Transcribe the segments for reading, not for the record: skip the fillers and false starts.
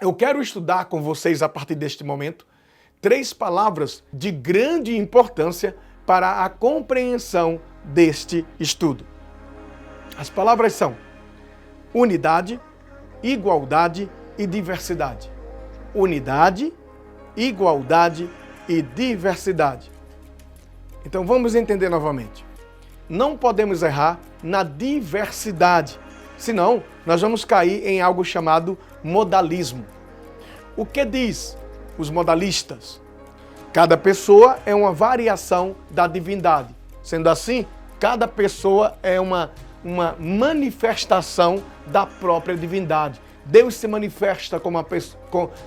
eu quero estudar com vocês a partir deste momento 3 palavras de grande importância para a compreensão deste estudo. As palavras são unidade, igualdade e diversidade. Unidade, igualdade e diversidade. Então vamos entender novamente. Não podemos errar na diversidade, senão nós vamos cair em algo chamado modalismo. O que diz os modalistas? Cada pessoa é uma variação da divindade. Sendo assim, cada pessoa é uma manifestação da própria divindade. Deus se manifesta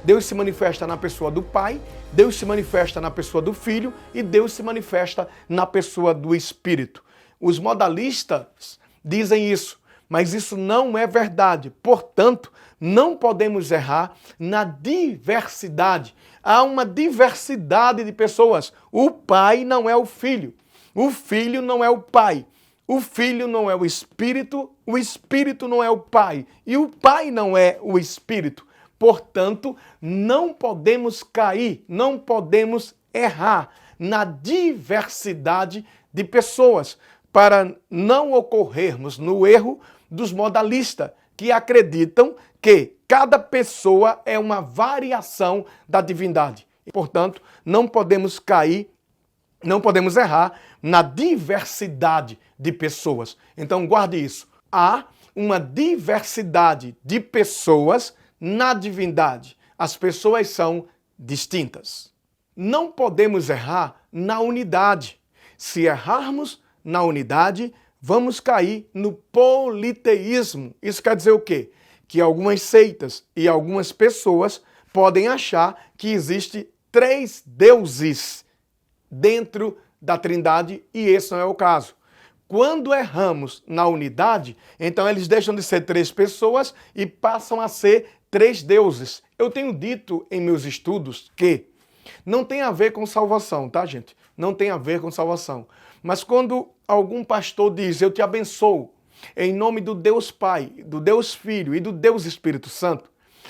Deus se manifesta na pessoa do Pai, Deus se manifesta na pessoa do Filho e Deus se manifesta na pessoa do Espírito. Os modalistas dizem isso, mas isso não é verdade. Portanto, não podemos errar na diversidade. Há uma diversidade de pessoas. O Pai não é o Filho, o Filho não é o Pai. O Filho não é o Espírito não é o Pai, e o Pai não é o Espírito. Portanto, não podemos cair, não podemos errar na diversidade de pessoas, para não ocorrermos no erro dos modalistas, que acreditam que cada pessoa é uma variação da divindade. E, portanto, não podemos cair, não podemos errar na diversidade de pessoas. Então guarde isso. Há uma diversidade de pessoas na divindade. As pessoas são distintas. Não podemos errar na unidade. Se errarmos na unidade, vamos cair no politeísmo. Isso quer dizer o quê? Que algumas seitas e algumas pessoas podem achar que existe 3 deuses dentro da Trindade, e esse não é o caso. Quando erramos na unidade, então eles deixam de ser 3 pessoas e passam a ser 3 deuses. Eu tenho dito em meus estudos que não tem a ver com salvação, tá, gente? Não tem a ver com salvação. Mas quando algum pastor diz, eu te abençoo, em nome do Deus Pai, do Deus Filho e do Deus Espírito Santo,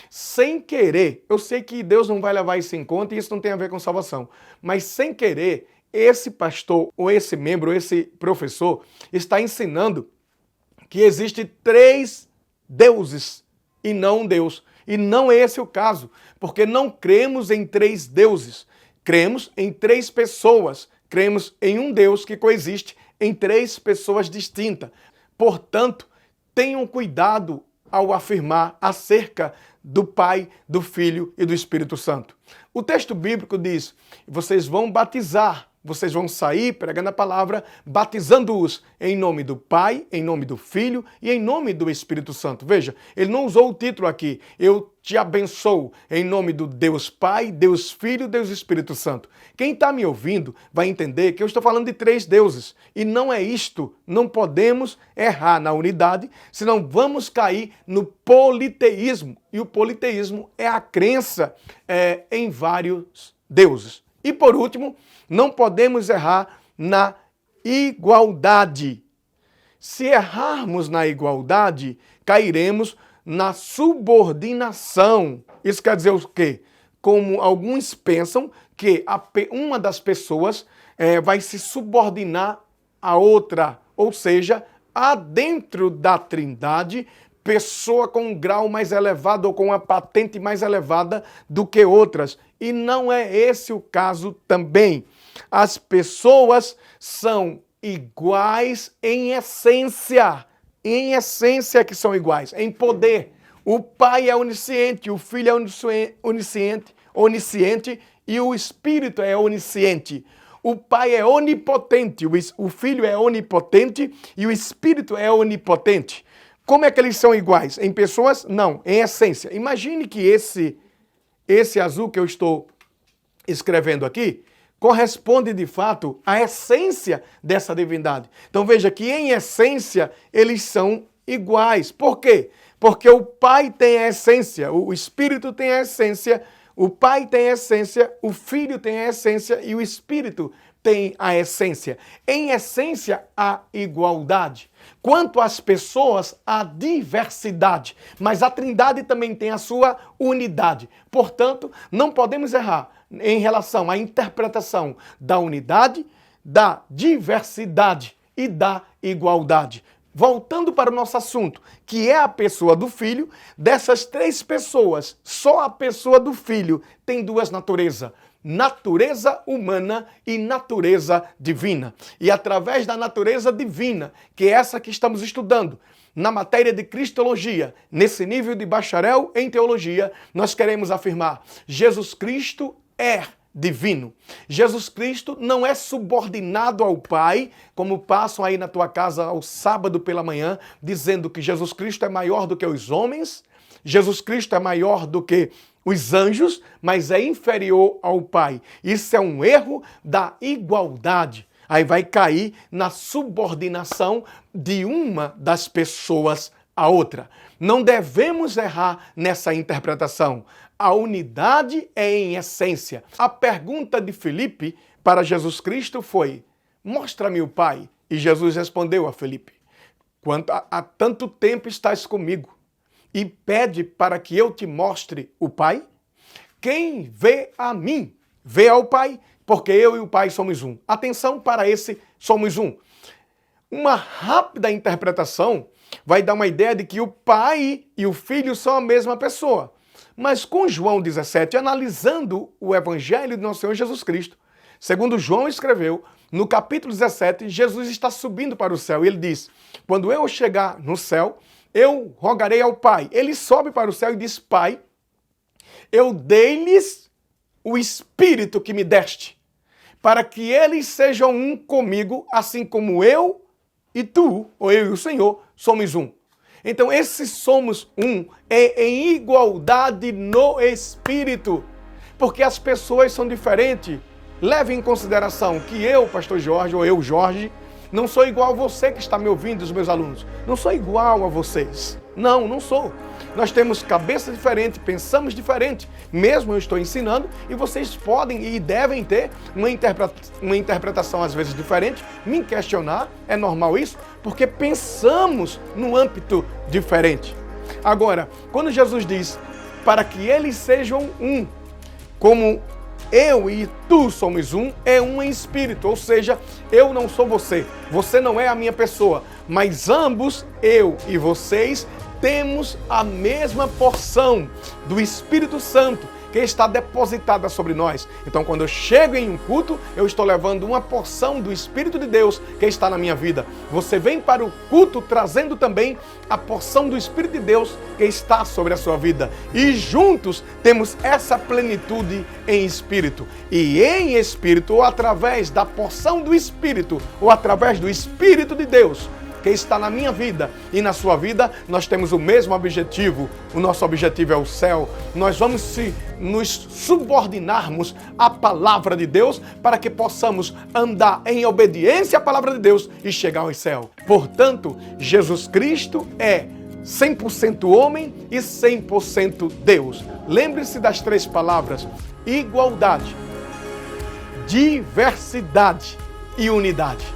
sem querer, eu sei que Deus não vai levar isso em conta e isso não tem a ver com salvação, mas sem querer, esse pastor, ou esse membro, ou esse professor, está ensinando que existe 3 deuses e não um Deus. E não é esse o caso, porque não cremos em 3 deuses. Cremos em 3 pessoas. Cremos em um Deus que coexiste em 3 pessoas distintas. Portanto, tenham cuidado ao afirmar acerca do Pai, do Filho e do Espírito Santo. O texto bíblico diz, vocês vão batizar, vocês vão sair pregando a palavra, batizando-os em nome do Pai, em nome do Filho e em nome do Espírito Santo. Veja, ele não usou o título aqui, eu te abençoo em nome do Deus Pai, Deus Filho, Deus Espírito Santo. Quem está me ouvindo vai entender que eu estou falando de 3 deuses. E não é isto, não podemos errar na unidade, senão vamos cair no politeísmo. E o politeísmo é a crença em vários deuses. E por último, não podemos errar na igualdade. Se errarmos na igualdade, cairemos na subordinação. Isso quer dizer o quê? Como alguns pensam que uma das pessoas vai se subordinar à outra. Ou seja, há dentro da Trindade pessoa com um grau mais elevado ou com uma patente mais elevada do que outras. E não é esse o caso também. As pessoas são iguais em essência. Em essência que são iguais, em poder. O Pai é onisciente, o Filho é onisciente e o Espírito é onisciente. O Pai é onipotente, o Filho é onipotente e o Espírito é onipotente. Como é que eles são iguais? Em pessoas? Não, em essência. Imagine que esse azul que eu estou escrevendo aqui corresponde de fato à essência dessa divindade. Então veja que em essência eles são iguais. Por quê? Porque o Pai tem a essência, o Espírito tem a essência, o Pai tem a essência, o Filho tem a essência e o Espírito tem a essência? Em essência, a igualdade. Quanto às pessoas, a diversidade. Mas a Trindade também tem a sua unidade. Portanto, não podemos errar em relação à interpretação da unidade, da diversidade e da igualdade. Voltando para o nosso assunto, que é a pessoa do Filho, dessas três pessoas, só a pessoa do Filho tem duas naturezas. Natureza humana e natureza divina. E através da natureza divina, que é essa que estamos estudando, na matéria de Cristologia, nesse nível de bacharel em teologia, nós queremos afirmar: Jesus Cristo é divino. Jesus Cristo não é subordinado ao Pai, como passam aí na tua casa ao sábado pela manhã, dizendo que Jesus Cristo é maior do que os homens, Jesus Cristo é maior do que os anjos, mas é inferior ao Pai. Isso é um erro da igualdade. Aí vai cair na subordinação de uma das pessoas à outra. Não devemos errar nessa interpretação. A unidade é em essência. A pergunta de Filipe para Jesus Cristo foi: mostra-me o Pai. E Jesus respondeu a Filipe: há tanto tempo estás comigo e pede para que eu te mostre o Pai? Quem vê a mim, vê ao Pai, porque eu e o Pai somos um. Atenção para esse somos um. Uma rápida interpretação vai dar uma ideia de que o Pai e o Filho são a mesma pessoa. Mas com João 17, analisando o Evangelho de nosso Senhor Jesus Cristo, segundo João escreveu, no capítulo 17, Jesus está subindo para o céu e ele diz: quando eu chegar no céu, eu rogarei ao Pai. Ele sobe para o céu e diz: Pai, eu dei-lhes o Espírito que me deste, para que eles sejam um comigo, assim como eu e tu, ou eu e o Senhor, somos um. Então, esse somos um é em igualdade no Espírito, porque as pessoas são diferentes. Leve em consideração que eu, pastor Jorge, ou eu, Jorge, não sou igual a você que está me ouvindo, os meus alunos. Não sou igual a vocês. Não sou. Nós temos cabeça diferente, pensamos diferente. Mesmo eu estou ensinando e vocês podem e devem ter uma interpretação às vezes diferente. Me questionar, é normal isso, porque pensamos num âmbito diferente. Agora, quando Jesus diz para que eles sejam um, como eu e tu somos um, é um em espírito, ou seja, eu não sou você, você não é a minha pessoa, mas ambos, eu e vocês, temos a mesma porção do Espírito Santo que está depositada sobre nós. Então, quando eu chego em um culto, eu estou levando uma porção do Espírito de Deus que está na minha vida. Você vem para o culto trazendo também a porção do Espírito de Deus que está sobre a sua vida. E juntos temos essa plenitude em Espírito. E em Espírito, ou através da porção do Espírito, ou através do Espírito de Deus que está na minha vida e na sua vida, nós temos o mesmo objetivo. O nosso objetivo é o céu. Nós vamos nos subordinarmos à palavra de Deus para que possamos andar em obediência à palavra de Deus e chegar ao céu. Portanto, Jesus Cristo é 100% homem e 100% Deus. Lembre-se das três palavras: igualdade, diversidade e unidade.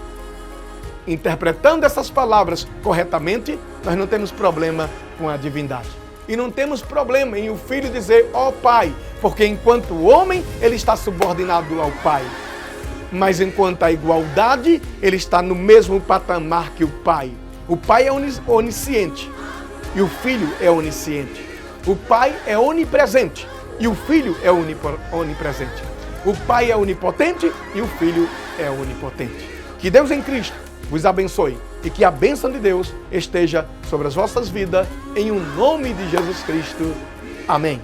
Interpretando essas palavras corretamente, nós não temos problema com a divindade. E não temos problema em o Filho dizer, ó Pai, porque enquanto homem, ele está subordinado ao Pai. Mas enquanto a igualdade, ele está no mesmo patamar que o Pai. O Pai é onisciente e o Filho é onisciente. O Pai é onipresente e o Filho é onipresente. O Pai é onipotente e o Filho é onipotente. Que Deus em Cristo vos abençoe e que a bênção de Deus esteja sobre as vossas vidas, em o nome de Jesus Cristo. Amém.